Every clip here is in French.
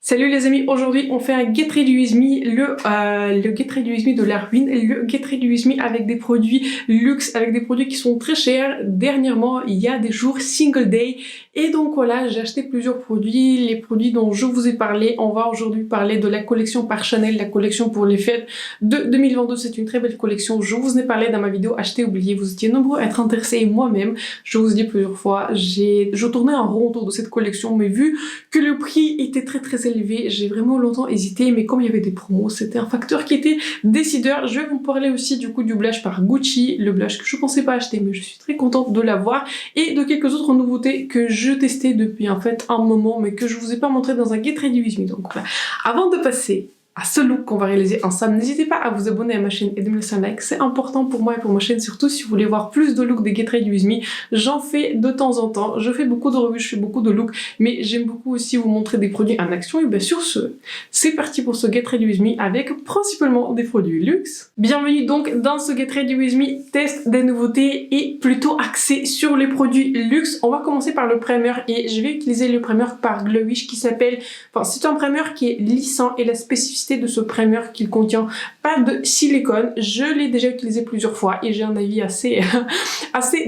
Salut les amis, aujourd'hui on fait un Get Ready With Me, le Get Ready With Me de la ruine, le Get Ready With Me avec des produits luxe, avec des produits qui sont très chers. Dernièrement, il y a des jours Single Day et donc voilà, j'ai acheté plusieurs produits, les produits dont je vous ai parlé. On va aujourd'hui parler de la collection par Chanel, la collection pour les fêtes de 2022. C'est une très belle collection, je vous en ai parlé dans ma vidéo Acheter oublié, vous étiez nombreux à être intéressés et moi-même, je vous ai dit plusieurs fois, je tournais en rond autour de cette collection, mais vu que le prix était très élevé, j'ai vraiment longtemps hésité, mais comme il y avait des promos, c'était un facteur qui était décideur. Je vais vous parler aussi du coup du blush par Gucci, le blush que je pensais pas acheter, mais je suis très contente de l'avoir, et de quelques autres nouveautés que je testais depuis en fait un moment, mais que je vous ai pas montré dans un Get Ready With Me. Donc voilà, avant de passer à ce look qu'on va réaliser ensemble, n'hésitez pas à vous abonner à ma chaîne et de me laisser un like, c'est important pour moi et pour ma chaîne, surtout si vous voulez voir plus de looks des Get Ready With Me. J'en fais de temps en temps, je fais beaucoup de revues, je fais beaucoup de looks, mais j'aime beaucoup aussi vous montrer des produits en action. Et bien sur ce, c'est parti pour ce Get Ready With Me avec principalement des produits luxe. Bienvenue donc dans ce Get Ready With Me, test des nouveautés et plutôt axé sur les produits luxe. On va commencer par le primer et je vais utiliser le primer par Glowish qui s'appelle, enfin c'est un primer qui est lissant et la spécificité de ce primer qu'il contient pas de silicone. Je l'ai déjà utilisé plusieurs fois et j'ai un avis assez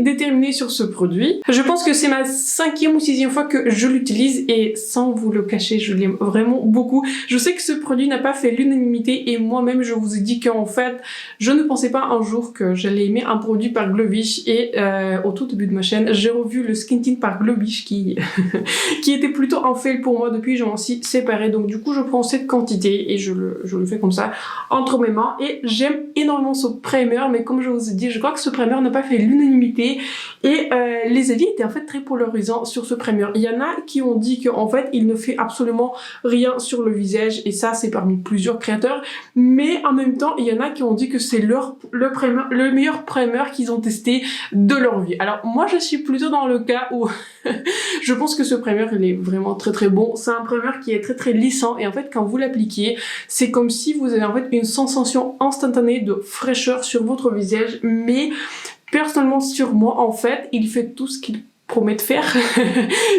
déterminé sur ce produit. Je pense que c'est ma 5e ou 6e fois que je l'utilise et sans vous le cacher, je l'aime vraiment beaucoup. Je sais que ce produit n'a pas fait l'unanimité et moi-même je vous ai dit qu'en fait je ne pensais pas un jour que j'allais aimer un produit par Glowish et au tout début de ma chaîne j'ai revu le Skin Tint par Glowish qui était plutôt un fail pour moi. Depuis je m'en suis séparée, donc du coup je prends cette quantité et je le fais comme ça entre mes mains et j'aime énormément ce primer, mais comme je vous ai dit, je crois que ce primer n'a pas fait l'unanimité et les avis étaient en fait très polarisants sur ce primer. Il y en a qui ont dit qu'en fait il ne fait absolument rien sur le visage et ça c'est parmi plusieurs créateurs, mais en même temps il y en a qui ont dit que c'est le meilleur primer qu'ils ont testé de leur vie. Alors moi je suis plutôt dans le cas où je pense que ce primer il est vraiment très bon. C'est un primer qui est très lissant et en fait quand vous l'appliquez, c'est comme si vous avez en fait une sensation instantanée de fraîcheur sur votre visage, mais personnellement sur moi en fait il fait tout ce qu'il promet de faire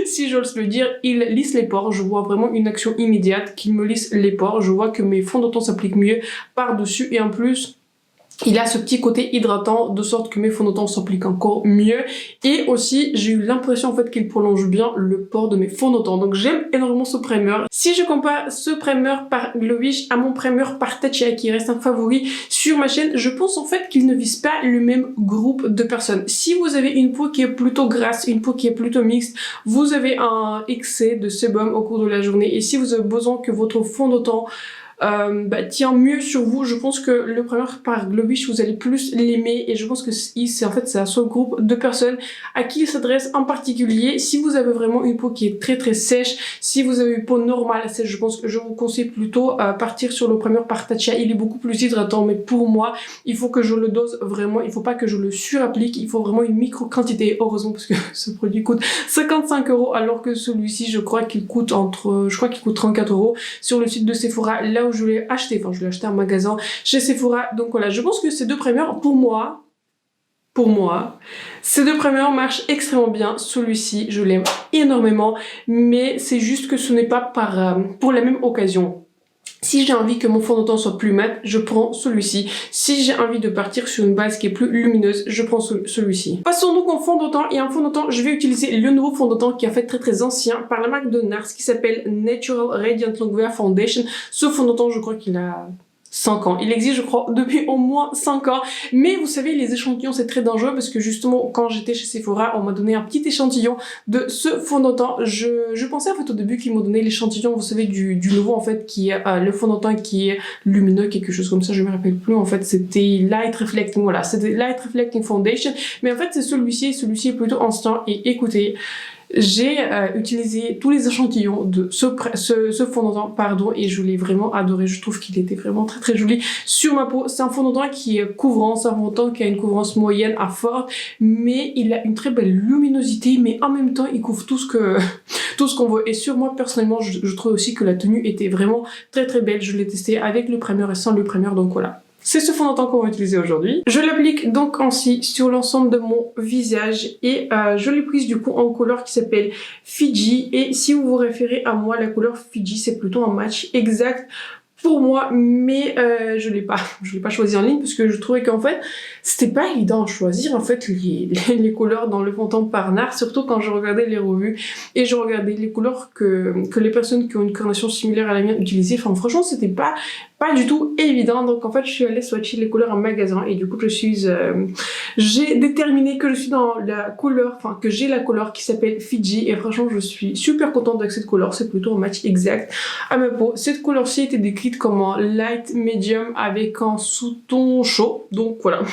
si j'ose le dire. Il lisse les pores, je vois vraiment une action immédiate qu'il me lisse les pores, je vois que mes fonds de teint s'appliquent mieux par dessus et en plus il a ce petit côté hydratant de sorte que mes fonds de teint s'appliquent encore mieux et aussi j'ai eu l'impression en fait qu'il prolonge bien le port de mes fonds de teint, donc j'aime énormément ce primer. Si je compare ce primer par Glowish à mon primer par Tatcha qui reste un favori sur ma chaîne, je pense en fait qu'il ne vise pas le même groupe de personnes. Si vous avez une peau qui est plutôt grasse, une peau qui est plutôt mixte, vous avez un excès de sébum au cours de la journée et si vous avez besoin que votre fond de teint tient mieux sur vous, je pense que le primer par Glowish vous allez plus l'aimer et je pense que c'est en fait c'est un seul groupe de personnes à qui il s'adresse en particulier. Si vous avez vraiment une peau qui est très sèche, si vous avez une peau normale sèche, je pense que je vous conseille plutôt partir sur le primer par Tatcha. Il est beaucoup plus hydratant, mais pour moi il faut que je le dose vraiment, il faut pas que je le surapplique, il faut vraiment une micro quantité, heureusement parce que ce produit coûte 55 € alors que celui-ci je crois qu'il coûte 34 € sur le site de Sephora, là où je l'ai acheté, enfin je l'ai acheté en magasin chez Sephora. Donc voilà, je pense que ces deux primers pour moi ces deux primers marchent extrêmement bien. Celui-ci je l'aime énormément, mais c'est juste que ce n'est pas pour la même occasion. Si j'ai envie que mon fond de teint soit plus mat, je prends celui-ci. Si j'ai envie de partir sur une base qui est plus lumineuse, je prends celui-ci. Passons donc en fond de teint. Et en fond de teint, je vais utiliser le nouveau fond de teint qui est en fait très ancien par la marque de NARS qui s'appelle Natural Radiant Longwear Foundation. Ce fond de teint, je crois qu'il a 5 ans. Il existe, je crois, depuis au moins 5 ans. Mais vous savez, les échantillons, c'est très dangereux parce que justement, quand j'étais chez Sephora, on m'a donné un petit échantillon de ce fond de teint. Je pensais en fait au début qu'ils m'ont donné l'échantillon, vous savez, du nouveau en fait, qui est le fond de teint qui est lumineux, quelque chose comme ça, je me rappelle plus. En fait, c'était Light Reflecting, voilà, c'était Light Reflecting Foundation. Mais en fait, c'est celui-ci est plutôt instant. Et écoutez, j'ai utilisé tous les échantillons de ce fond de teint, pardon, et je l'ai vraiment adoré. Je trouve qu'il était vraiment très joli sur ma peau. C'est un fond de teint qui est couvrant, c'est un fond de teint qui a une couvrance moyenne à forte, mais il a une très belle luminosité, mais en même temps il couvre tout ce qu'on veut. Et sur moi personnellement, je trouve aussi que la tenue était vraiment très belle. Je l'ai testé avec le primer et sans le primer, donc voilà. C'est ce fond de teint qu'on va utiliser aujourd'hui. Je l'applique donc ainsi sur l'ensemble de mon visage et je l'ai prise du coup en couleur qui s'appelle Fiji. Et si vous vous référez à moi, la couleur Fiji c'est plutôt un match exact pour moi, mais je l'ai pas choisi en ligne parce que je trouvais qu'en fait c'était pas évident à choisir en fait les couleurs dans le fond de teint par NARS, surtout quand je regardais les revues et je regardais les couleurs que les personnes qui ont une carnation similaire à la mienne utilisaient. Enfin franchement c'était pas du tout évident, donc en fait je suis allée swatcher les couleurs en magasin et du coup j'ai déterminé que je suis dans la couleur, enfin que j'ai la couleur qui s'appelle Fiji et franchement je suis super contente avec cette couleur, c'est plutôt un match exact à ma peau. Cette couleur-ci était décrite comme un light medium avec un sous-ton chaud, donc voilà.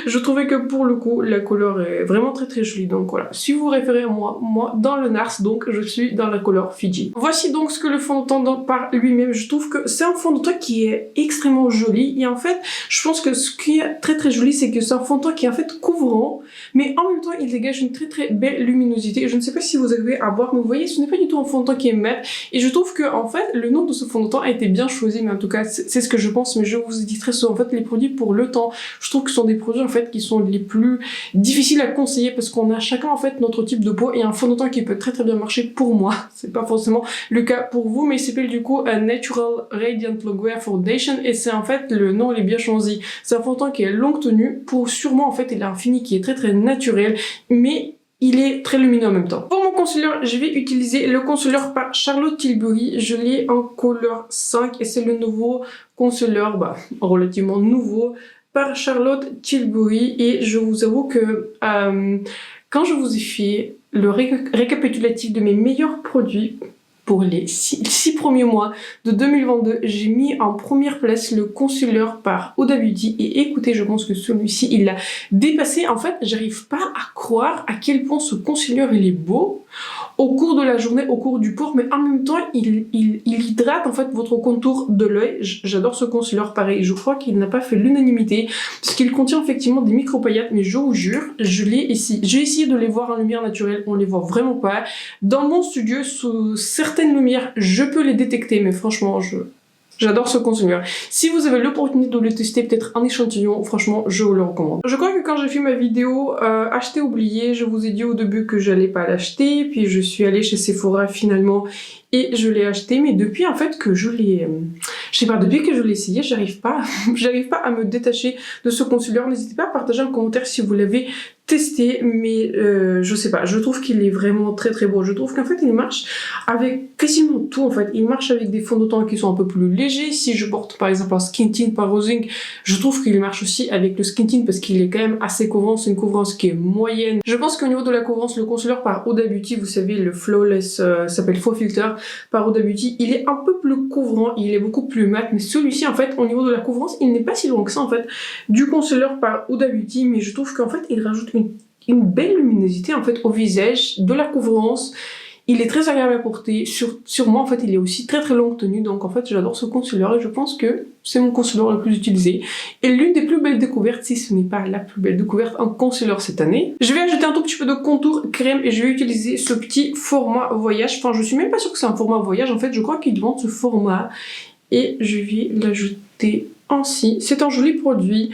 Je trouvais que pour le coup la couleur est vraiment très jolie, donc voilà. Si vous vous référez à moi dans le NARS, donc je suis dans la couleur Fiji. Voici donc ce que le fond de teint par lui-même, je trouve que c'est un fond de teint qui est extrêmement joli et en fait je pense que ce qui est très joli c'est que c'est un fond de teint qui est en fait couvrant mais en même temps il dégage une très belle luminosité. Je ne sais pas si vous arrivez à voir mais vous voyez ce n'est pas du tout un fond de teint qui est mat et je trouve que en fait le nom de ce fond de teint a été bien choisi, mais en tout cas c'est ce que je pense. Mais je vous ai dit très souvent en fait les produits pour le temps, je trouve que ce sont des produits en fait qui sont les plus difficiles à conseiller parce qu'on a chacun en fait notre type de peau et un fond de teint qui peut très bien marcher pour moi, c'est pas forcément le cas pour vous, mais il s'appelle du coup Natural Radiant Longwear Foundation et c'est en fait le nom il est bien choisi. C'est un fond de teint qui est longue tenue pour sûrement en fait il a un fini qui est très naturel mais il est très lumineux en même temps. Pour mon concealer, je vais utiliser le concealer par Charlotte Tilbury. Je l'ai en couleur 5 et c'est le nouveau concealer, relativement nouveau, par Charlotte Tilbury. Et je vous avoue que quand je vous ai fait le récapitulatif de mes meilleurs produits pour les 6 premiers mois de 2022, j'ai mis en première place le concealer par Huda Beauty et écoutez, je pense que celui-ci il l'a dépassé. En fait, j'arrive pas à croire à quel point ce concealer il est beau au cours de la journée, au cours du cours, mais en même temps il hydrate en fait votre contour de l'œil. J'adore ce concealer, pareil, je crois qu'il n'a pas fait l'unanimité parce qu'il contient effectivement des micro paillettes, mais je vous jure, je l'ai ici. J'ai essayé de les voir en lumière naturelle, on les voit vraiment pas. Dans mon studio, sous certaines lumières, je peux les détecter, mais franchement, j'adore ce concealer. Si vous avez l'opportunité de le tester, peut-être en échantillon, franchement, je vous le recommande. Je crois que quand j'ai fait ma vidéo acheter oublié, je vous ai dit au début que j'allais pas l'acheter, puis je suis allée chez Sephora finalement et je l'ai acheté, mais depuis en fait que je l'ai, je sais pas, depuis que je l'ai essayé, j'arrive pas à me détacher de ce concealer. N'hésitez pas à partager en commentaire si vous l'avez testé, mais je sais pas, je trouve qu'il est vraiment très beau. Je trouve qu'en fait il marche avec quasiment tout en fait. Il marche avec des fonds de teint qui sont un peu plus légers. Si je porte par exemple un skin tint par Rosing, je trouve qu'il marche aussi avec le skin tint parce qu'il est quand même assez couvrant. C'est une couvrance qui est moyenne. Je pense qu'au niveau de la couvrance, le concealer par Huda Beauty, vous savez le Flawless s'appelle Faux Filter par Huda Beauty, il est un peu plus couvrant, il est beaucoup plus mat, mais celui-ci en fait au niveau de la couvrance il n'est pas si loin que ça en fait du concealer par Huda Beauty, mais je trouve qu'en fait il rajoute une belle luminosité en fait au visage, de la couvrance. Il est très agréable à porter, sur moi en fait il est aussi très longue tenue, donc en fait j'adore ce concealer et je pense que c'est mon concealer le plus utilisé et l'une des plus belles découvertes, si ce n'est pas la plus belle découverte en concealer cette année. Je vais ajouter un tout petit peu de contour crème et je vais utiliser ce petit format voyage, enfin je suis même pas sûre que c'est un format voyage, en fait je crois qu'ils vendent ce format et je vais l'ajouter ainsi. C'est un joli produit.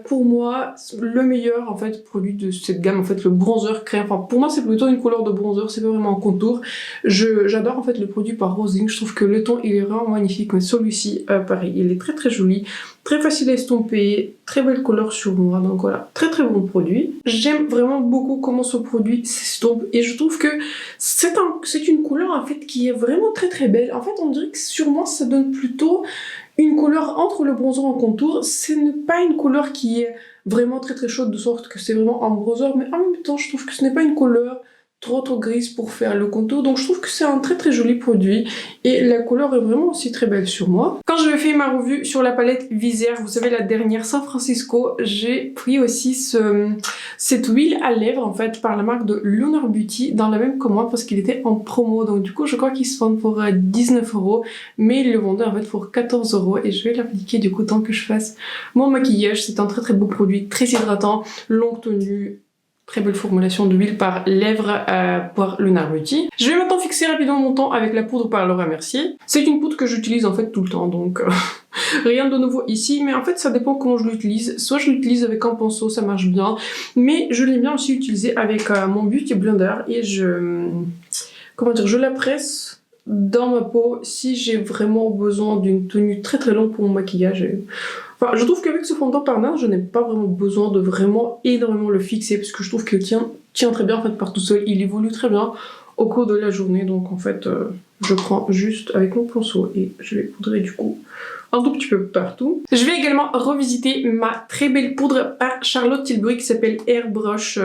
Pour moi, le meilleur en fait produit de cette gamme, en fait le bronzer crème, enfin pour moi c'est plutôt une couleur de bronzer, c'est pas vraiment un contour. J'adore en fait le produit par Rosing, je trouve que le ton il est vraiment magnifique, mais celui-ci pareil, il est très joli, très facile à estomper, très belle couleur sur moi, donc voilà, très bon produit. J'aime vraiment beaucoup comment ce produit s'estompe et je trouve que c'est une couleur en fait qui est vraiment très belle. En fait on dirait que sur moi ça donne plutôt une couleur entre le bronzer en contour. Ce n'est pas une couleur qui est vraiment très chaude de sorte que c'est vraiment un bronzer, mais en même temps je trouve que ce n'est pas une couleur trop grise pour faire le contour, donc je trouve que c'est un très joli produit et la couleur est vraiment aussi très belle sur moi. Quand je fais ma revue sur la palette Visière, vous savez la dernière San Francisco, j'ai pris aussi cette huile à lèvres en fait par la marque de Lunar Beauty dans la même commande parce qu'il était en promo, donc du coup je crois qu'il se vend pour 19 €, mais il le vendait en fait pour 14 € et je vais l'appliquer du coup tant que je fasse mon maquillage. C'est un très beau produit, très hydratant, longue tenue, très belle formulation d'huile par lèvres par Lunar Beauty. Je vais maintenant fixer rapidement mon teint avec la poudre par Laura Mercier. C'est une poudre que j'utilise en fait tout le temps, donc Rien de nouveau ici, mais en fait ça dépend comment je l'utilise. Soit je l'utilise avec un pinceau, ça marche bien, mais je l'aime bien aussi utiliser avec mon Beauty Blender et comment dire, je la presse dans ma peau si j'ai vraiment besoin d'une tenue très très longue pour mon maquillage. Enfin, je trouve qu'avec ce fond de teint par nain, je n'ai pas vraiment besoin de vraiment énormément le fixer parce que je trouve qu'il tient très bien en fait par tout seul, il évolue très bien au cours de la journée, donc en fait je prends juste avec mon pinceau et je vais poudrer du coup un tout petit peu partout. Je vais également revisiter ma très belle poudre par Charlotte Tilbury qui s'appelle Airbrush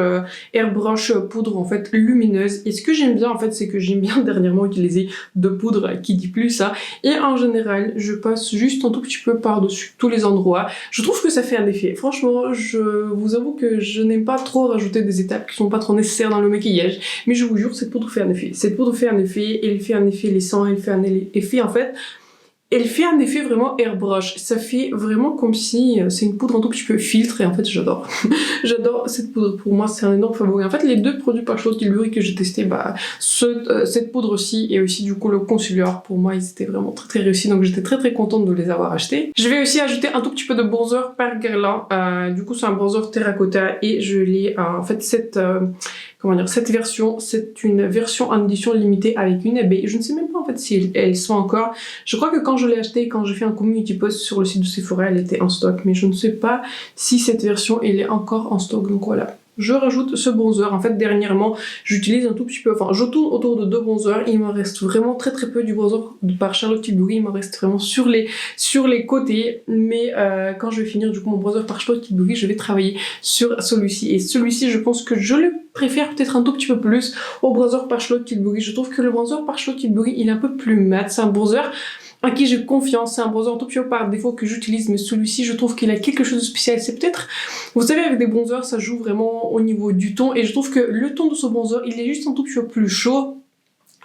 poudre en fait lumineuse. Et ce que j'aime bien en fait, c'est que j'aime bien dernièrement utiliser de poudre qui dit plus ça. Et en général, je passe juste un tout petit peu par-dessus tous les endroits. Je trouve que ça fait un effet. Franchement, je vous avoue que je n'aime pas trop rajouter des étapes qui sont pas trop nécessaires dans le maquillage. Mais je vous jure, cette poudre fait un effet. Cette poudre fait un effet, elle fait un effet laissant, elle fait un effet en fait. Elle fait un effet vraiment airbrush, ça fait vraiment comme si c'est une poudre un tout petit peu filtre et en fait j'adore. J'adore cette poudre, pour moi c'est un énorme favori. En fait les deux produits par Charlotte Tilbury que j'ai testé, cette poudre aussi et aussi du coup le concealer, pour moi ils étaient vraiment très très réussis, donc j'étais très très contente de les avoir achetés. Je vais aussi ajouter un tout petit peu de bronzer par Guerlain, du coup c'est un bronzer terracotta et je l'ai en fait comment dire, cette version, c'est une version en édition limitée avec une abeille. Je ne sais même pas en fait si elles sont encore. Je crois que quand je l'ai achetée, quand j'ai fait un community post sur le site de Sephora, elle était en stock. Mais je ne sais pas si cette version, elle est encore en stock. Donc voilà. Je rajoute ce bronzer. En fait, dernièrement, j'utilise un tout petit peu, enfin, je tourne autour de 2 bronzers. Il me reste vraiment très très peu du bronzer par Charlotte Tilbury. Il me reste vraiment sur les côtés. Mais quand je vais finir du coup mon bronzer par Charlotte Tilbury, je vais travailler sur celui-ci. Et celui-ci, je pense que je le préfère peut-être un tout petit peu plus au bronzer par Charlotte Tilbury. Je trouve que le bronzer par Charlotte Tilbury, il est un peu plus mat. C'est un bronzer à qui j'ai confiance, c'est un bronzer un tout petit peu par défaut que j'utilise, mais celui-ci je trouve qu'il a quelque chose de spécial. C'est peut-être, vous savez, avec des bronzers ça joue vraiment au niveau du ton et je trouve que le ton de ce bronzer il est juste un tout petit peu plus chaud.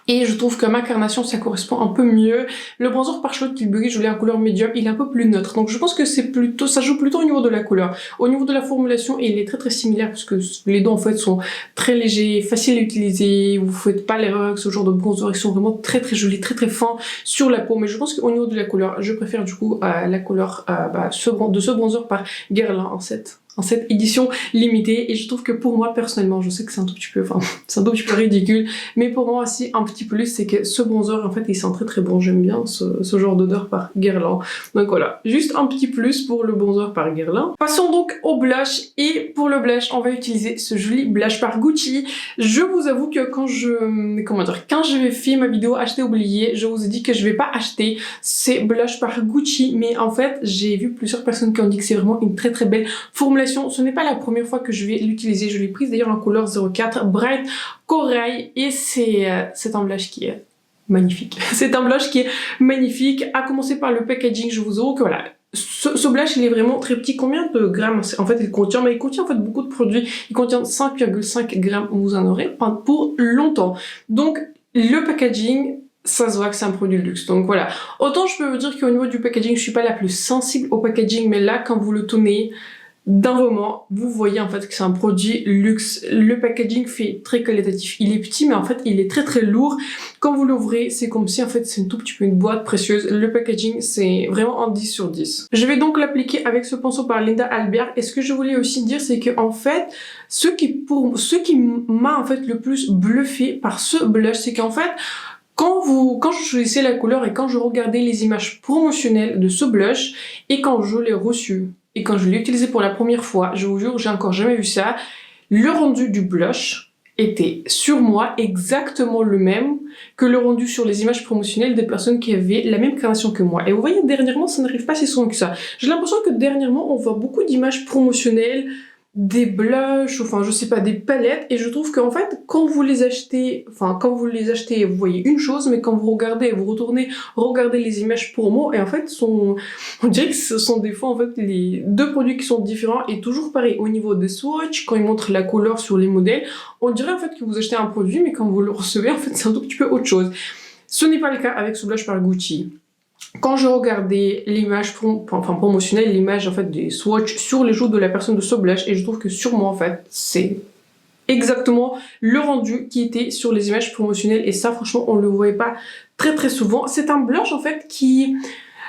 Et je trouve que ma carnation ça correspond un peu mieux. Le bronzer par Charlotte Tilbury, je l'ai en couleur médium, il est un peu plus neutre. Donc je pense que c'est plutôt, ça joue plutôt au niveau de la couleur. Au niveau de la formulation, il est très très similaire parce que les deux en fait sont très légers, faciles à utiliser. Vous faites pas l'erreur avec ce genre de bronzer, ils sont vraiment très très jolis, très très fins sur la peau. Mais je pense qu'au niveau de la couleur, je préfère du coup la couleur de ce bronzer par Guerlain en cette édition limitée et je trouve que pour moi personnellement, je sais que c'est un tout petit peu, c'est un tout petit peu ridicule, mais pour moi aussi un petit plus c'est que ce bronzer en fait il sent très très bon, j'aime bien ce genre d'odeur par Guerlain, donc voilà, juste un petit plus pour le bronzer par Guerlain. Passons donc au blush et pour le blush on va utiliser ce joli blush par Gucci. Je vous avoue que quand j'ai fait ma vidéo acheter oublié, je vous ai dit que je vais pas acheter ces blushs par Gucci, mais en fait j'ai vu plusieurs personnes qui ont dit que c'est vraiment une très très belle formulation. Ce n'est pas la première fois que je vais l'utiliser, je l'ai prise d'ailleurs en couleur 04 Bright Corail et c'est un blush qui est magnifique. C'est un blush qui est magnifique, à commencer par le packaging, je vous avoue que voilà. Ce blush il est vraiment très petit. Combien de grammes en fait il contient? Mais il contient en fait beaucoup de produits, il contient 5,5 grammes, vous en aurez pour longtemps. Donc le packaging, ça se voit que c'est un produit de luxe, donc voilà. Autant je peux vous dire qu'au niveau du packaging, je suis pas la plus sensible au packaging, mais là quand vous le tournez d'un moment, vous voyez en fait que c'est un produit luxe. Le packaging fait très qualitatif. Il est petit, mais en fait, il est très très lourd. Quand vous l'ouvrez, c'est comme si en fait c'est un tout petit peu une boîte précieuse. Le packaging, c'est vraiment un 10 sur 10. Je vais donc l'appliquer avec ce pinceau par Linda Albert. Et ce que je voulais aussi dire, c'est que en fait, ce qui m'a en fait le plus bluffé par ce blush, c'est qu'en fait, quand je choisissais la couleur et quand je regardais les images promotionnelles de ce blush et quand je l'ai reçu, et quand je l'ai utilisé pour la première fois, je vous jure, j'ai encore jamais vu ça, le rendu du blush était sur moi exactement le même que le rendu sur les images promotionnelles des personnes qui avaient la même carnation que moi. Et vous voyez, dernièrement, ça n'arrive pas si souvent que ça. J'ai l'impression que dernièrement, on voit beaucoup d'images promotionnelles, des blushs, enfin je sais pas, des palettes, et je trouve qu'en fait quand vous les achetez, vous voyez une chose, mais quand vous regardez, vous retournez regarder les images promo, et en fait on dirait que ce sont des fois en fait les deux produits qui sont différents, et toujours pareil au niveau des swatchs, quand ils montrent la couleur sur les modèles, on dirait en fait que vous achetez un produit, mais quand vous le recevez en fait c'est un tout petit peu autre chose. Ce n'est pas le cas avec ce blush par Gucci. Quand je regardais l'image promotionnelle, l'image en fait des swatchs sur les joues de la personne de ce blush, et je trouve que sur moi en fait c'est exactement le rendu qui était sur les images promotionnelles, et ça franchement on le voyait pas très très souvent. C'est un blush en fait qui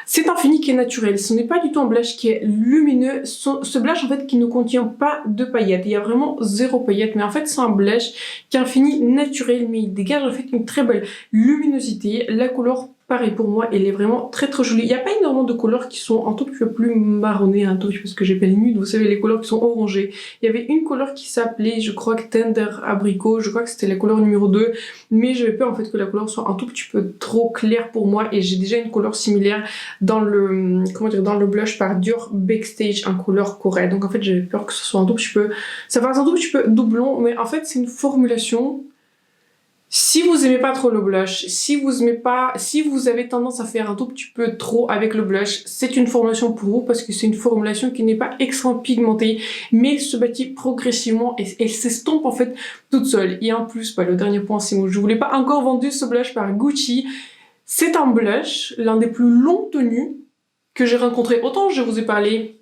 C'est un fini qui est naturel, ce n'est pas du tout un blush qui est lumineux, ce blush en fait qui ne contient pas de paillettes, il y a vraiment zéro paillettes, mais en fait c'est un blush qui a un fini naturel, mais il dégage en fait une très belle luminosité. La couleur, pareil pour moi, elle est vraiment très jolie. Il n'y a pas énormément de couleurs qui sont un tout petit peu plus marronnées, un tout petit peu ce que j'appelle nude, vous savez les couleurs qui sont orangées. Il y avait une couleur qui s'appelait, je crois que Tender Abricot, je crois que c'était la couleur numéro 2, mais j'avais peur en fait que la couleur soit un tout petit peu trop claire pour moi, et j'ai déjà une couleur similaire dans le, comment dire, dans le blush par Dior Backstage, en couleur corail. Donc en fait j'avais peur que ce soit un tout petit peu, ça fasse un tout petit peu doublon, mais en fait c'est une formulation. Si vous aimez pas trop le blush, si vous avez tendance à faire un tout petit peu trop avec le blush, c'est une formulation pour vous parce que c'est une formulation qui n'est pas extrêmement pigmentée, mais elle se bâtit progressivement et elle s'estompe en fait toute seule. Et en plus, le dernier point, c'est que je voulais pas encore vendre ce blush par Gucci. C'est un blush, l'un des plus longs tenus que j'ai rencontré. Autant je vous ai parlé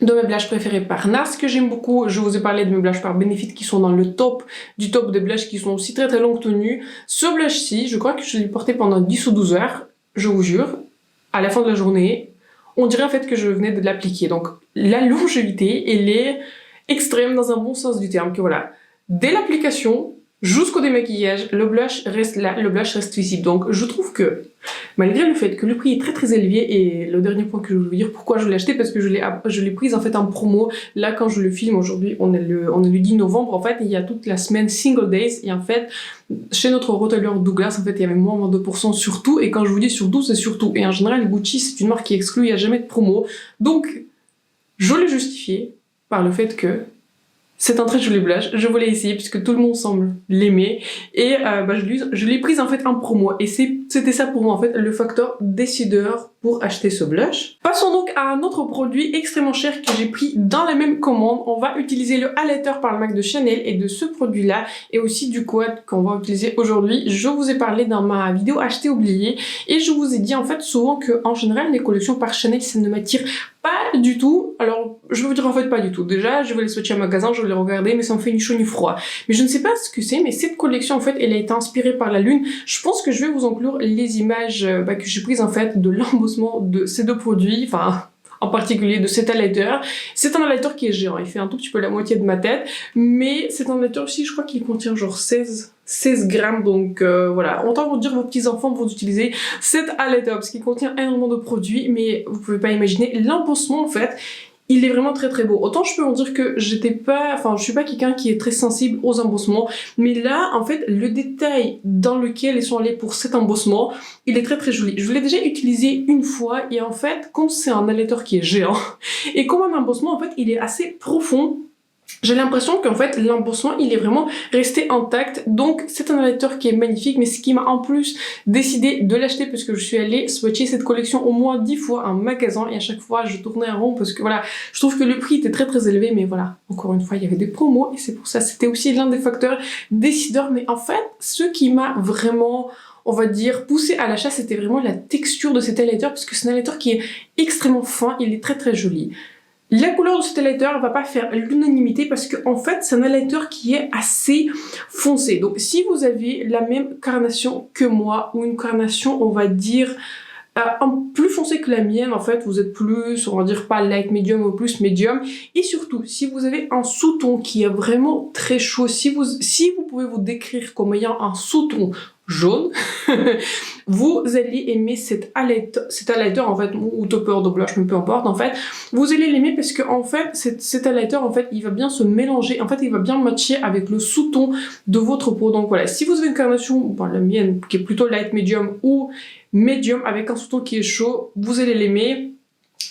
de mes blushes préférés par NARS que j'aime beaucoup, je vous ai parlé de mes blushes par Benefit qui sont dans le top du top des blushes qui sont aussi très longue tenue. Ce blush-ci, je crois que je l'ai porté pendant 10 ou 12 heures, je vous jure, à la fin de la journée, on dirait en fait que je venais de l'appliquer. Donc la longévité, elle est extrême dans un bon sens du terme, que voilà, dès l'application jusqu'au démaquillage, le blush reste là, le blush reste visible. Donc je trouve que, malgré le fait que le prix est très élevé, et le dernier point que je veux vous dire pourquoi je l'ai acheté, parce que je l'ai prise en fait en promo, là quand je le filme aujourd'hui, on est le 10 novembre, en fait il y a toute la semaine Single Days, et en fait, chez notre retailer Douglas, en fait il y avait moins 22% sur tout, et quand je vous dis sur tout, c'est sur tout, et en général Gucci c'est une marque qui exclut, il n'y a jamais de promo, donc je l'ai justifié par le fait que c'est un très joli blush, je voulais essayer puisque tout le monde semble l'aimer, et je l'ai prise en fait en promo, et c'était ça pour moi en fait le facteur décideur pour acheter ce blush. Passons donc à un autre produit extrêmement cher que j'ai pris dans la même commande. On va utiliser le highlighter par le MAC de Chanel, et de ce produit là et aussi du quad qu'on va utiliser aujourd'hui. Je vous ai parlé dans ma vidéo acheter oublié, et je vous ai dit en fait souvent que en général les collections par Chanel ça ne m'attire pas du tout. Alors je vais vous dire en fait pas du tout. Déjà je vais les swatcher en magasin, je vais les regarder, mais ça me fait ni chaud ni froid. Mais je ne sais pas ce que c'est, mais cette collection en fait elle a été inspirée par la lune. Je pense que je vais vous inclure les images que j'ai prises en fait de l'embossement de ces deux produits, enfin en particulier de cet highlighter. C'est un highlighter qui est géant, il fait un tout petit peu la moitié de ma tête, mais c'est un highlighter aussi, je crois qu'il contient genre 16 grammes, donc voilà. Autant vous dire vos petits enfants vont utiliser cet highlighter parce qu'il contient énormément de produits, mais vous pouvez pas imaginer l'embossement en fait. Il est vraiment très beau. Autant je peux vous dire que je suis pas quelqu'un qui est très sensible aux embossements, mais là, en fait, le détail dans lequel ils sont allés pour cet embossement, il est très joli. Je l'ai déjà utilisé une fois, et en fait, comme c'est un highlighter qui est géant, et comme un embossement, en fait, il est assez profond, j'ai l'impression qu'en fait l'embossement il est vraiment resté intact, donc c'est un highlighter qui est magnifique. Mais ce qui m'a en plus décidé de l'acheter, parce que je suis allée swatcher cette collection au moins 10 fois en magasin, et à chaque fois je tournais en rond parce que voilà, je trouve que le prix était très élevé, mais voilà, encore une fois il y avait des promos, et c'est pour ça, c'était aussi l'un des facteurs décideurs. Mais en fait ce qui m'a vraiment, on va dire, poussé à l'achat, c'était vraiment la texture de cet highlighter, parce que c'est un highlighter qui est extrêmement fin, il est très joli. La couleur de cet highlighter va pas faire l'unanimité parce que en fait c'est un highlighter qui est assez foncé. Donc si vous avez la même carnation que moi, ou une carnation on va dire plus foncée que la mienne, en fait vous êtes plus, on va dire pas light medium ou plus medium, et surtout si vous avez un sous-ton qui est vraiment très chaud, si vous pouvez vous décrire comme ayant un sous-ton jaune, vous allez aimer cet highlighter en fait, ou topper de blush, mais peu importe en fait, vous allez l'aimer parce que en fait cet highlighter en fait il va bien se mélanger, en fait il va bien matcher avec le sous-ton de votre peau. Donc voilà, si vous avez une carnation, la mienne qui est plutôt light medium ou medium avec un sous-ton qui est chaud, vous allez l'aimer.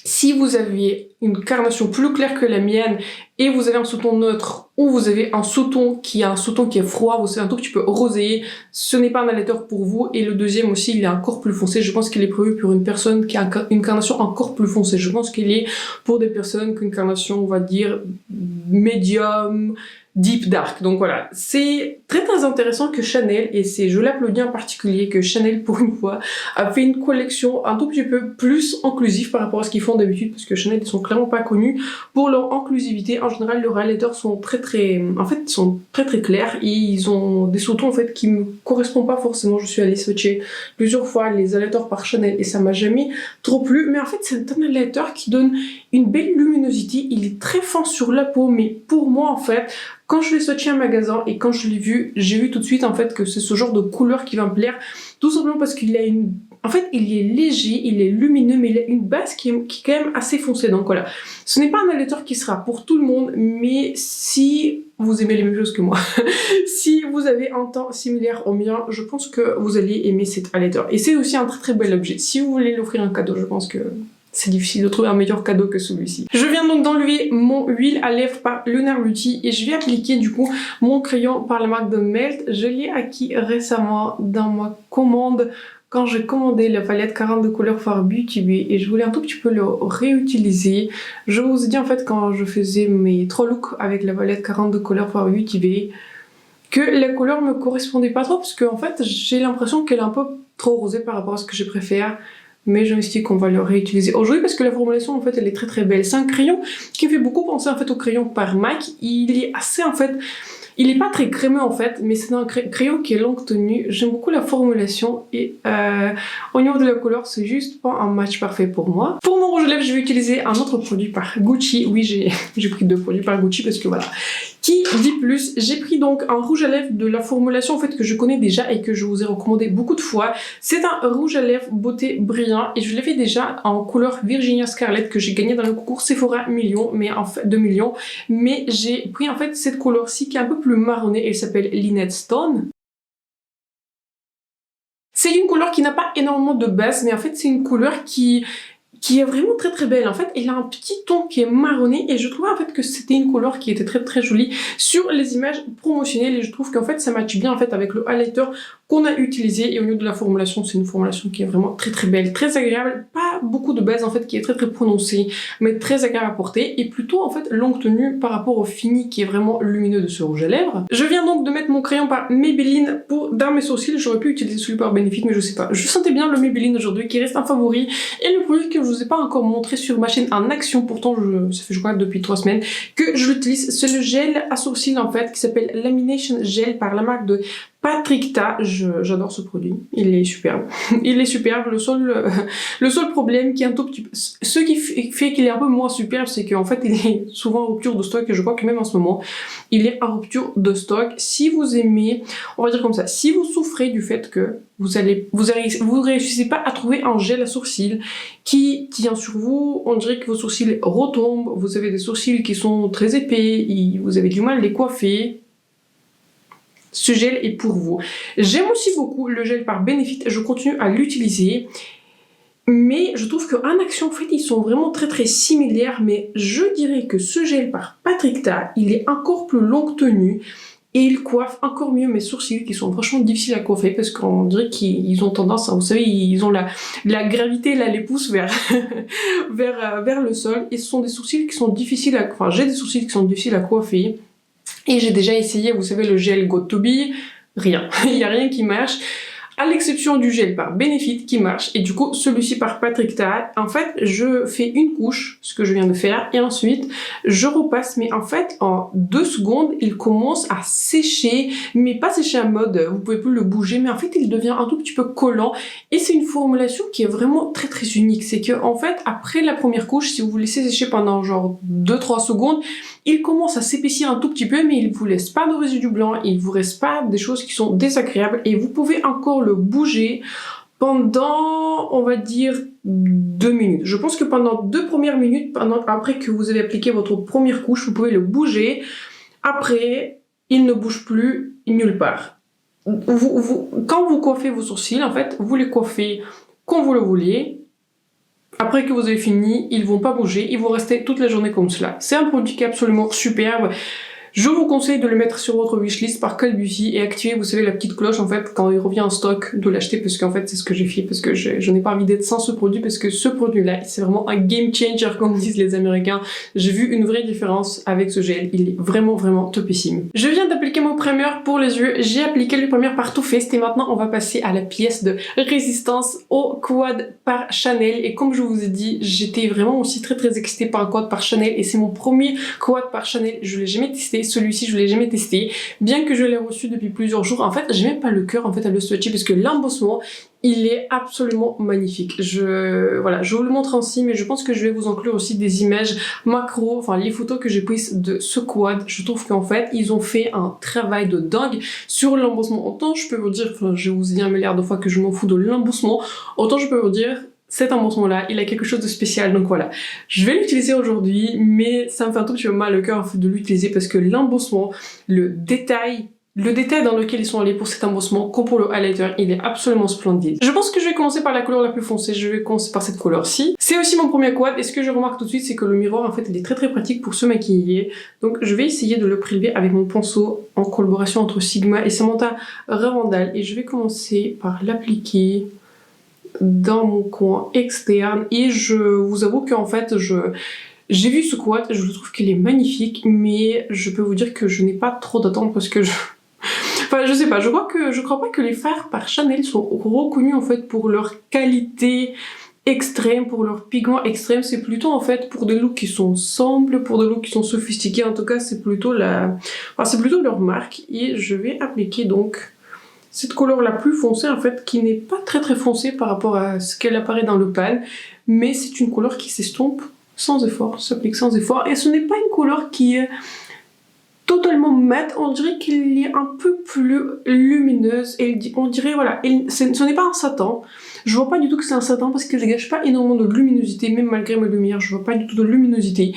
Si vous avez une carnation plus claire que la mienne et vous avez un sous-ton neutre, ou vous avez un sous-ton qui est froid, vous savez, un tout petit peu rosé, ce n'est pas un highlighter pour vous. Et le deuxième aussi, il est encore plus foncé. Je pense qu'il est prévu pour une personne qui a une carnation encore plus foncée. Je pense qu'il est pour des personnes qui ont une carnation, on va dire, médium, deep dark. Donc voilà, c'est très intéressant que Chanel, et je l'applaudis en particulier, que Chanel pour une fois a fait une collection un tout petit peu plus inclusive par rapport à ce qu'ils font d'habitude, parce que Chanel ils sont clairement pas connus pour leur inclusivité. En général leurs highlighters sont très en fait, ils sont très clairs et ils ont des sous-tons en fait qui me correspondent pas forcément. Je suis allée swatcher plusieurs fois les highlighters par Chanel et ça m'a jamais trop plu. Mais en fait, c'est un highlighter qui donne une belle luminosité. Il est très fin sur la peau, mais pour moi en fait, quand je l'ai swatché en magasin et quand je l'ai vu, j'ai vu tout de suite en fait que c'est ce genre de couleur qui va me plaire. Tout simplement parce qu'il a une... En fait, il est léger, il est lumineux, mais il a une base qui est quand même assez foncée. Donc voilà, ce n'est pas un highlighter qui sera pour tout le monde, mais si vous aimez les mêmes choses que moi, si vous avez un teint similaire au mien, je pense que vous allez aimer cet highlighter. Et c'est aussi un très bel objet. Si vous voulez l'offrir un cadeau, je pense que c'est difficile de trouver un meilleur cadeau que celui-ci. Je viens donc d'enlever mon huile à lèvres par Lunar Beauty et je vais appliquer du coup mon crayon par la marque de Melt. Je l'ai acquis récemment dans ma commande quand j'ai commandé la palette 42 couleurs par Beauty Bay et je voulais un tout petit peu le réutiliser. Je vous ai dit en fait quand je faisais mes 3 looks avec la palette 42 couleurs par Beauty Bay que la couleur me correspondait pas trop parce que en fait j'ai l'impression qu'elle est un peu trop rosée par rapport à ce que je préfère. Mais je me suis dit qu'on va le réutiliser aujourd'hui parce que la formulation en fait elle est très belle. C'est un crayon qui me fait beaucoup penser en fait au crayon par MAC. Il est assez en fait... Il est pas très crémeux en fait, mais c'est un crayon qui est longue tenue. J'aime beaucoup la formulation et au niveau de la couleur, c'est juste pas un match parfait pour moi. Pour mon rouge à lèvres, je vais utiliser un autre produit par Gucci. Oui, j'ai pris 2 produits par Gucci parce que voilà. Qui dit plus? J'ai pris donc un rouge à lèvres de la formulation en fait que je connais déjà et que je vous ai recommandé beaucoup de fois. C'est un rouge à lèvres beauté brillant et je l'ai fait déjà en couleur Virginia Scarlet que j'ai gagné dans le concours Sephora million, mais en fait 2 millions. Mais j'ai pris en fait cette couleur-ci qui est un peu plus marronnée. Elle s'appelle Lynette Stone. C'est une couleur qui n'a pas énormément de base, mais en fait c'est une couleur qui est vraiment très belle. En fait, elle a un petit ton qui est marronné et je trouvais en fait que c'était une couleur qui était très jolie sur les images promotionnelles et je trouve qu'en fait ça matche bien en fait avec le highlighter qu'on a utilisé et au niveau de la formulation, c'est une formulation qui est vraiment très belle, très agréable, pas beaucoup de base en fait qui est très prononcée, mais très agréable à porter et plutôt en fait longue tenue par rapport au fini qui est vraiment lumineux de ce rouge à lèvres. Je viens donc de mettre mon crayon par Maybelline dans mes sourcils. J'aurais pu utiliser celui par Benefit mais je sais pas. Je sentais bien le Maybelline aujourd'hui qui reste un favori et le produit que je vous ai pas encore montré sur ma chaîne en action, pourtant ça fait je crois depuis 3 semaines que je l'utilise, c'est le gel à sourcils en fait qui s'appelle Lamination Gel par la marque de Patrick Ta. J'adore ce produit, il est superbe. Il est superbe, le seul problème qui est un tout petit peu... Ce qui fait qu'il est un peu moins superbe, c'est qu'en fait il est souvent en rupture de stock et je crois que même en ce moment, il est en rupture de stock. Si vous aimez, on va dire comme ça, si vous souffrez du fait que vous réussissez pas à trouver un gel à sourcils qui tient sur vous, on dirait que vos sourcils retombent, vous avez des sourcils qui sont très épais, vous avez du mal à les coiffer, ce gel est pour vous. J'aime aussi beaucoup le gel par Benefit, je continue à l'utiliser. Mais je trouve qu'en action, en fait, ils sont vraiment très similaires. Mais je dirais que ce gel par Patrick Ta, il est encore plus longue tenue. Et il coiffe encore mieux mes sourcils qui sont franchement difficiles à coiffer parce qu'on dirait qu'ils ont tendance, vous savez, ils ont la gravité là les pousse vers, vers le sol. Et ce sont des sourcils qui sont difficiles à... Enfin, j'ai des sourcils qui sont difficiles à coiffer. Et j'ai déjà essayé, vous savez, le gel Got To Be, rien. Il n'y a rien qui marche. À l'exception du gel par Benefit qui marche et du coup celui-ci par Patrick Ta, en fait je fais une couche, ce que je viens de faire, et ensuite je repasse, mais en fait en 2 secondes il commence à sécher, mais pas sécher en mode vous pouvez plus le bouger, mais en fait il devient un tout petit peu collant et c'est une formulation qui est vraiment très unique. C'est que en fait après la première couche, si vous vous laissez sécher pendant genre 2-3 secondes, il commence à s'épaissir un tout petit peu, mais il vous laisse pas de résidus blancs, il vous reste pas des choses qui sont désagréables et vous pouvez encore le bouger pendant, on va dire, 2 minutes. Je pense que pendant 2 premières minutes, après que vous avez appliqué votre première couche, vous pouvez le bouger. Après, il ne bouge plus nulle part. Quand vous coiffez vos sourcils, en fait, vous les coiffez quand vous le voulez. Après que vous avez fini, ils vont pas bouger, ils vont rester toute la journée comme cela. C'est un produit qui est absolument superbe. Je vous conseille de le mettre sur votre wishlist par Call Beauty et activer, vous savez, la petite cloche en fait quand il revient en stock, de l'acheter parce qu'en fait c'est ce que j'ai fait parce que je n'ai pas envie d'être sans ce produit parce que ce produit-là c'est vraiment un game changer comme disent les Américains. J'ai vu une vraie différence avec ce gel, il est vraiment topissime. Je viens d'appliquer mon primer pour les yeux, j'ai appliqué le primer par Too Faced et maintenant on va passer à la pièce de résistance au quad par Chanel et comme je vous ai dit, j'étais vraiment aussi très excitée par un quad par Chanel et c'est mon premier quad par Chanel, je l'ai jamais testé. tester. Celui-ci, je l'ai jamais testé. Bien que je l'ai reçu depuis plusieurs jours. En fait, j'ai même pas le cœur en fait à le swatcher parce que l'embossement, il est absolument magnifique. Voilà, je vous le montre ainsi, mais je pense que je vais vous inclure aussi des images macro, enfin les photos que j'ai prises de ce quad. Je trouve qu'en fait, ils ont fait un travail de dingue sur l'embossement. Autant je peux vous dire, enfin je vous ai dit un milliard de fois que je m'en fous de l'embossement, autant je peux vous dire, cet embossement-là, il a quelque chose de spécial, donc voilà. Je vais l'utiliser aujourd'hui, mais ça me fait un tout petit peu mal le cœur en fait, de l'utiliser parce que l'embossement, le détail dans lequel ils sont allés pour cet embossement, comme pour le highlighter, il est absolument splendide. Je pense que je vais commencer par la couleur la plus foncée, je vais commencer par cette couleur-ci. C'est aussi mon premier quad, et ce que je remarque tout de suite, c'est que le miroir, en fait, il est très pratique pour se maquiller. Donc je vais essayer de le prélever avec mon pinceau en collaboration entre Sigma et Samantha Ravandal. Et je vais commencer par l'appliquer dans mon coin externe. Et je vous avoue qu'en fait, j'ai vu ce quad, je trouve qu'il est magnifique, mais je peux vous dire que je n'ai pas trop d'attente parce que enfin, je sais pas, je crois pas que les fards par Chanel sont reconnus en fait pour leur qualité extrême, pour leur pigment extrême. C'est plutôt en fait pour des looks qui sont sombres, pour des looks qui sont sophistiqués. En tout cas, c'est plutôt c'est plutôt leur marque. Et je vais appliquer donc cette couleur la plus foncée en fait, qui n'est pas très foncée par rapport à ce qu'elle apparaît dans le pan, mais c'est une couleur qui s'estompe sans effort, s'applique sans effort. Et ce n'est pas une couleur qui est totalement mat, on dirait qu'il est un peu plus lumineuse et on dirait voilà, ce n'est pas un satin. Je vois pas du tout que c'est un satin parce qu'il dégage pas énormément de luminosité, même malgré mes lumières, je vois pas du tout de luminosité.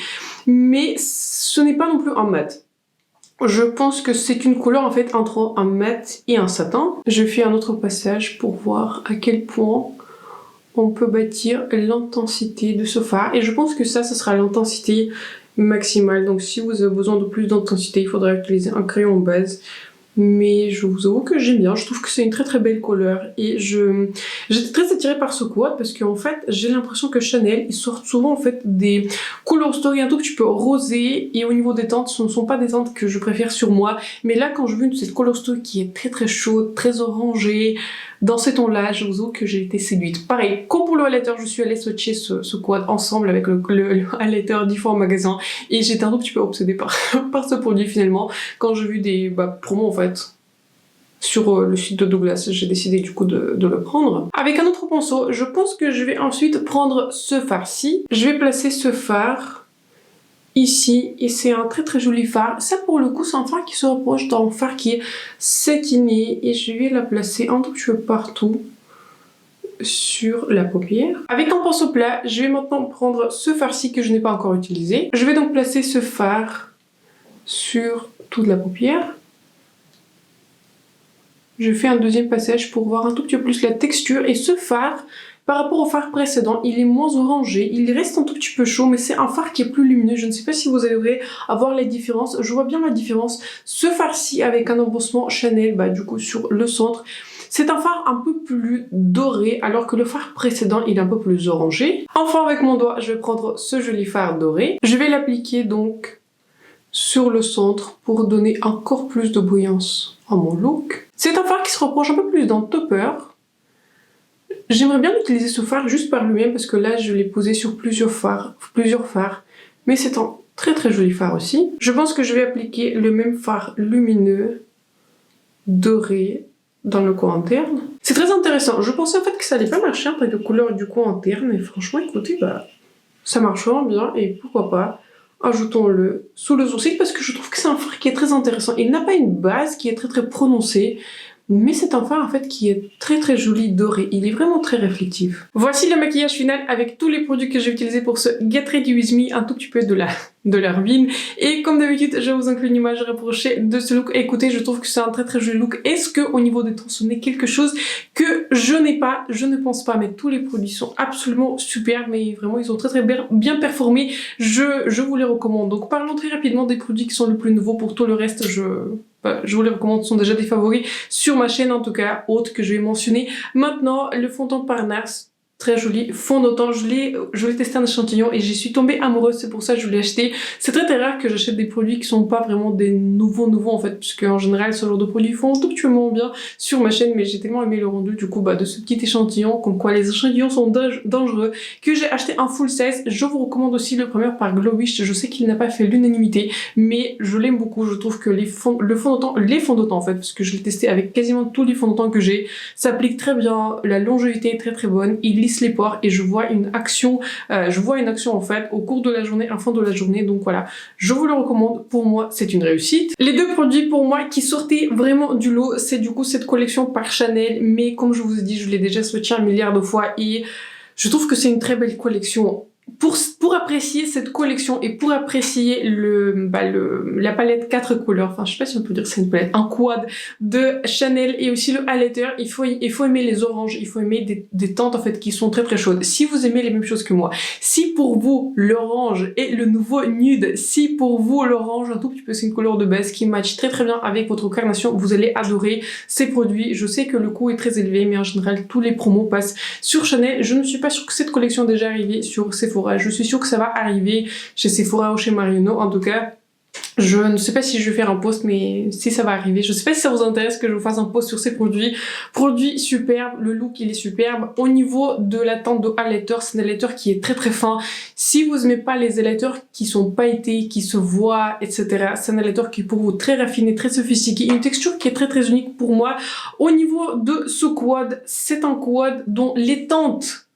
Mais ce n'est pas non plus un mat. Je pense que c'est une couleur en fait entre un mat et un satin. Je fais un autre passage pour voir à quel point on peut bâtir l'intensité de ce fard. Et je pense que ça sera l'intensité maximale. Donc si vous avez besoin de plus d'intensité, il faudra utiliser un crayon en base. Mais je vous avoue que j'aime bien, je trouve que c'est une très belle couleur et j'étais très attirée par ce quad parce qu'en fait j'ai l'impression que Chanel ils sortent souvent en fait des couleurs story un tout petit peu rosées et au niveau des teintes ce ne sont pas des teintes que je préfère sur moi, mais là quand je veux cette couleur story qui est très chaude, très orangée, dans ces tons-là, je vous avoue que j'ai été séduite. Pareil, comme pour le highlighter, je suis allée swatcher ce quad ensemble avec le highlighter d'Ifor en magasin et j'étais un tout petit peu obsédée par ce produit finalement. Quand j'ai vu des promos en fait sur le site de Douglas, j'ai décidé du coup de le prendre. Avec un autre pinceau, je pense que je vais ensuite prendre ce fard-ci. Je vais placer ce fard ici et c'est un très joli fard. Ça pour le coup c'est un fard qui se rapproche d'un fard qui est satiné et je vais la placer un tout petit peu partout sur la paupière. Avec un pinceau plat, je vais maintenant prendre ce fard-ci que je n'ai pas encore utilisé. Je vais donc placer ce fard sur toute la paupière. Je fais un deuxième passage pour voir un tout petit peu plus la texture et ce fard, par rapport au fard précédent, il est moins orangé, il reste un tout petit peu chaud, mais c'est un fard qui est plus lumineux. Je ne sais pas si vous arriverez à voir les différences. Je vois bien la différence. Ce fard-ci avec un embossement Chanel, du coup sur le centre, c'est un fard un peu plus doré, alors que le fard précédent, il est un peu plus orangé. Enfin, avec mon doigt, je vais prendre ce joli fard doré. Je vais l'appliquer donc sur le centre pour donner encore plus de brillance à mon look. C'est un fard qui se rapproche un peu plus d'un topper. J'aimerais bien utiliser ce fard juste par lui-même parce que là je l'ai posé sur plusieurs fards, mais c'est un très joli fard aussi. Je pense que je vais appliquer le même fard lumineux, doré, dans le coin interne. C'est très intéressant, je pensais en fait que ça allait pas marcher avec la couleur du coin interne, et franchement écoutez, ça marche vraiment bien et pourquoi pas. Ajoutons-le sous le sourcil parce que je trouve que c'est un fard qui est très intéressant. Il n'a pas une base qui est très prononcée, mais c'est un fard en fait qui est très joli doré. Il est vraiment très réflectif. Voici le maquillage final avec tous les produits que j'ai utilisés pour ce Get Ready With Me, un tout petit peu de la ruine. Et comme d'habitude, je vous inclus une image rapprochée de ce look. Écoutez, je trouve que c'est un très joli look. Est-ce que au niveau des tons, ce n'est quelque chose que je n'ai pas? Je ne pense pas, mais tous les produits sont absolument super, mais vraiment ils ont très bien performé. Je vous les recommande. Donc parlons très rapidement des produits qui sont les plus nouveaux. Pour tout le reste, je vous les recommande, sont déjà des favoris sur ma chaîne en tout cas, autres que je vais mentionner. Maintenant, le fond de teint Parnasse. très joli fond de teint. Je l'ai testé en échantillon et j'y suis tombée amoureuse, c'est pour ça que je l'ai acheté. C'est très rare que j'achète des produits qui sont pas vraiment des nouveaux en fait, puisque en général ce genre de produits font tout petit peu moins bien sur ma chaîne, mais j'ai tellement aimé le rendu du coup de ce petit échantillon, comme quoi les échantillons sont dangereux, que j'ai acheté un full size. Je vous recommande aussi le premier par Glowish. Je sais qu'il n'a pas fait l'unanimité, mais je l'aime beaucoup. Je trouve que les fonds de teint en fait, parce que je l'ai testé avec quasiment tous les fonds de teint que j'ai, s'applique très bien, la longévité est très bonne, il lisse les pores et je vois une action en fait au cours de la journée, à la fin de la journée. Donc voilà, je vous le recommande. Pour moi, c'est une réussite. Les deux produits pour moi qui sortaient vraiment du lot, c'est du coup cette collection par Chanel, mais comme je vous ai dit, je l'ai déjà swatché 1 milliard de fois et je trouve que c'est une très belle collection. Pour apprécier cette collection et pour apprécier la palette 4 couleurs, enfin je sais pas si on peut dire que c'est une palette, un quad de Chanel et aussi le highlighter, il faut aimer les oranges, il faut aimer des teintes en fait qui sont très chaudes. Si vous aimez les mêmes choses que moi, si pour vous l'orange est le nouveau nude, si pour vous l'orange un tout petit peu c'est une couleur de base qui match très bien avec votre carnation, vous allez adorer ces produits. Je sais que le coût est très élevé, mais en général tous les promos passent sur Chanel. Je ne suis pas sûre que cette collection est déjà arrivée sur Sephora. Je suis sûre que ça va arriver chez Sephora ou chez Marionneau. En tout cas, je ne sais pas si je vais faire un post, mais si ça va arriver. Je ne sais pas si ça vous intéresse que je vous fasse un post sur ces produits. Produits superbes, le look il est superbe. Au niveau de la teinte de highlighter, c'est un highlighter qui est très fin. Si vous n'aimez pas les highlighters qui sont pailletés, qui se voient, etc., c'est un highlighter qui est pour vous très raffiné, très sophistiqué. Une texture qui est très unique pour moi. Au niveau de ce quad, c'est un quad dont les teintes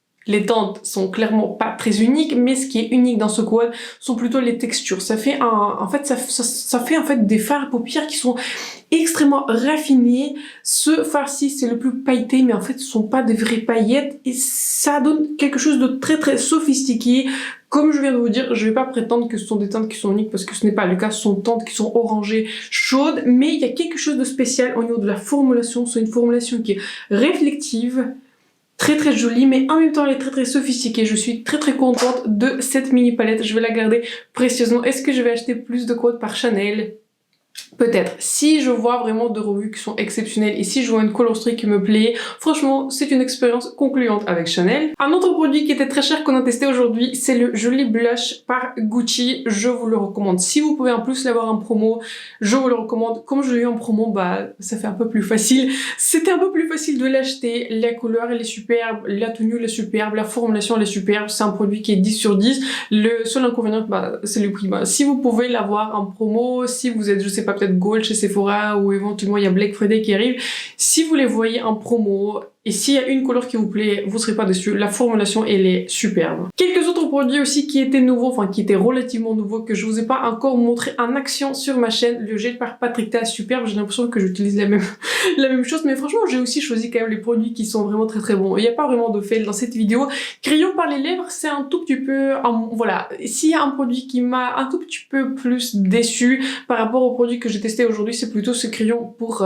sont clairement pas très uniques, mais ce qui est unique dans ce quad sont plutôt les textures. Ça fait ça fait en fait des fards à paupières qui sont extrêmement raffinés. Ce fard-ci c'est le plus pailleté, mais en fait ce sont pas des vraies paillettes et ça donne quelque chose de très sophistiqué. Comme je viens de vous dire, je vais pas prétendre que ce sont des teintes qui sont uniques parce que ce n'est pas le cas. Ce sont des teintes qui sont orangées, chaudes, mais il y a quelque chose de spécial au niveau de la formulation. C'est une formulation qui est réflective, très jolie, mais en même temps elle est très sophistiquée. Je suis très contente de cette mini palette. Je vais la garder précieusement. Est-ce que je vais acheter plus de quads par Chanel? Peut-être. Si je vois vraiment de revues qui sont exceptionnelles et si je vois une coloristique qui me plaît, franchement, c'est une expérience concluante avec Chanel. Un autre produit qui était très cher qu'on a testé aujourd'hui, c'est le joli blush par Gucci. Je vous le recommande. Si vous pouvez en plus l'avoir en promo, je vous le recommande. Comme je l'ai eu en promo, ça fait un peu plus facile. C'était un peu plus facile de l'acheter. La couleur, elle est superbe. La tenue, elle est superbe. La formulation, elle est superbe. C'est un produit qui est 10 sur 10. Le seul inconvénient, c'est le prix. Si vous pouvez l'avoir en promo, si vous êtes, je sais pas, peut-être Gold chez Sephora ou éventuellement il y a Black Friday qui arrive, si vous les voyez en promo et s'il y a une couleur qui vous plaît, vous serez pas déçus. La formulation elle est superbe. Quelques autres produits aussi qui étaient nouveaux, enfin qui étaient relativement nouveaux, que je vous ai pas encore montré en action sur ma chaîne. Le gel par Patrick Ta, superbe. J'ai l'impression que j'utilise la même chose, mais franchement j'ai aussi choisi quand même les produits qui sont vraiment très bons. Il n'y a pas vraiment de fail dans cette vidéo. Crayon par les lèvres, c'est un tout petit peu, voilà, s'il y a un produit qui m'a un tout petit peu plus déçu par rapport au produit que j'ai testé aujourd'hui, c'est plutôt ce crayon pour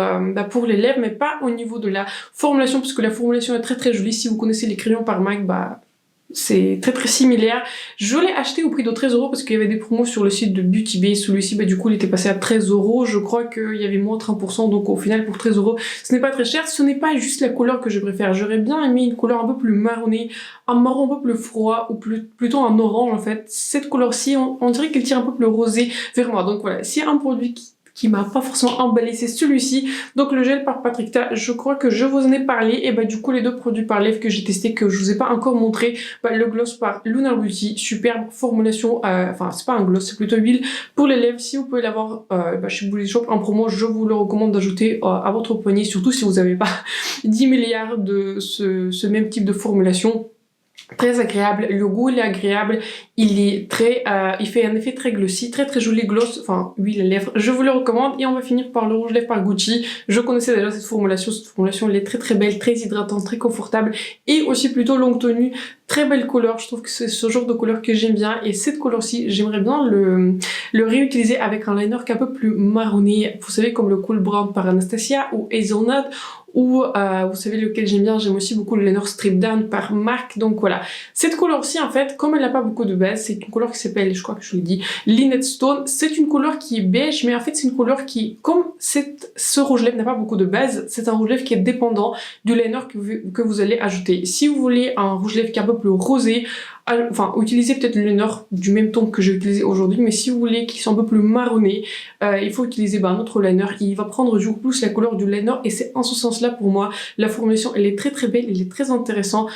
les lèvres, mais pas au niveau de la formulation, parce que la formulation est très jolie. Si vous connaissez les crayons par MAC, c'est très similaire. Je l'ai acheté au prix de 13 € parce qu'il y avait des promos sur le site de Beauty Bay. Celui-ci, du coup, il était passé à 13 €. Je crois qu'il y avait moins 30%, donc au final, pour 13 €, ce n'est pas très cher. Ce n'est pas juste la couleur que je préfère. J'aurais bien aimé une couleur un peu plus marronnée, un marron un peu plus froid, ou plutôt un orange, en fait. Cette couleur-ci, on dirait qu'elle tire un peu plus rosé vers moi. Donc voilà, s'il y a un produit qui m'a pas forcément emballé, c'est celui-ci. Donc le gel par Patrick Ta, je crois que je vous en ai parlé. Et du coup les deux produits par lèvres que j'ai testé, que je vous ai pas encore montré, le gloss par Lunar Beauty, superbe formulation, enfin c'est pas un gloss, c'est plutôt huile pour les lèvres. Si vous pouvez l'avoir chez Bully Shop en promo, je vous le recommande d'ajouter à votre poignet, surtout si vous n'avez pas 10 milliards de ce même type de formulation. Très agréable, le goût il est agréable, il est il fait un effet très glossy, très joli gloss, enfin huile à lèvres, je vous le recommande. Et on va finir par le rouge lèvres par Gucci. Je connaissais déjà cette formulation elle est très belle, très hydratante, très confortable et aussi plutôt longue tenue, très belle couleur. Je trouve que c'est ce genre de couleur que j'aime bien et cette couleur-ci, j'aimerais bien le réutiliser avec un liner qui est un peu plus marronné, vous savez, comme le Cool Brown par Anastasia ou Hazelnut, ou vous savez lequel j'aime bien, j'aime aussi beaucoup le liner Strip Down par Marc. Donc voilà, cette couleur-ci en fait, comme elle n'a pas beaucoup de base, c'est une couleur qui s'appelle, je crois que je vous l'ai dit, Lynette Stone. C'est une couleur qui est beige, mais en fait c'est une couleur qui, comme ce rouge lèvres n'a pas beaucoup de base, c'est un rouge lèvres qui est dépendant du liner que vous allez ajouter. Si vous voulez un rouge lèvres qui est un peu plus rosé, enfin utilisez peut-être le liner du même ton que j'ai utilisé aujourd'hui, mais si vous voulez qu'il soit un peu plus marronné, il faut utiliser un autre liner. Il va prendre du coup plus la couleur du liner, et c'est en ce sens-là pour moi, la formulation elle est très très belle, elle est très intéressante.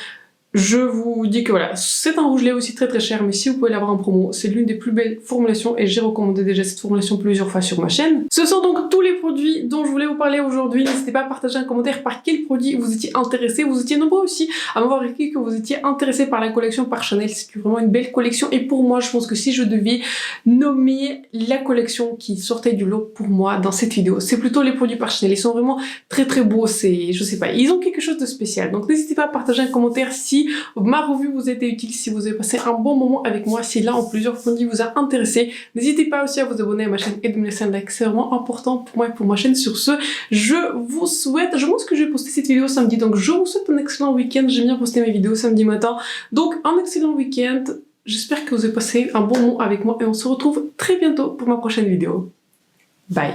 Je vous dis que voilà, c'est un rouge lèvres aussi très très cher, mais si vous pouvez l'avoir en promo, c'est l'une des plus belles formulations et j'ai recommandé déjà cette formulation plusieurs fois sur ma chaîne. Ce sont donc tous les produits dont je voulais vous parler aujourd'hui. N'hésitez pas à partager un commentaire par quel produit vous étiez intéressé. Vous étiez nombreux aussi à m'avoir écrit que vous étiez intéressé par la collection par Chanel. C'est vraiment une belle collection et pour moi, je pense que si je devais nommer la collection qui sortait du lot pour moi dans cette vidéo, c'est plutôt les produits par Chanel. Ils sont vraiment très très beaux, c'est, je sais pas, ils ont quelque chose de spécial. Donc n'hésitez pas à partager un commentaire si ma revue vous a été utile, si vous avez passé un bon moment avec moi, si l'un ou plusieurs produits vous a intéressé. N'hésitez pas aussi à vous abonner à ma chaîne et de me laisser un like, c'est vraiment important pour moi et pour ma chaîne. Sur ce, je vous souhaite, je pense que je vais poster cette vidéo samedi, donc je vous souhaite un excellent week-end. J'aime bien poster mes vidéos samedi matin, donc un excellent week-end. J'espère que vous avez passé un bon moment avec moi et on se retrouve très bientôt pour ma prochaine vidéo. Bye!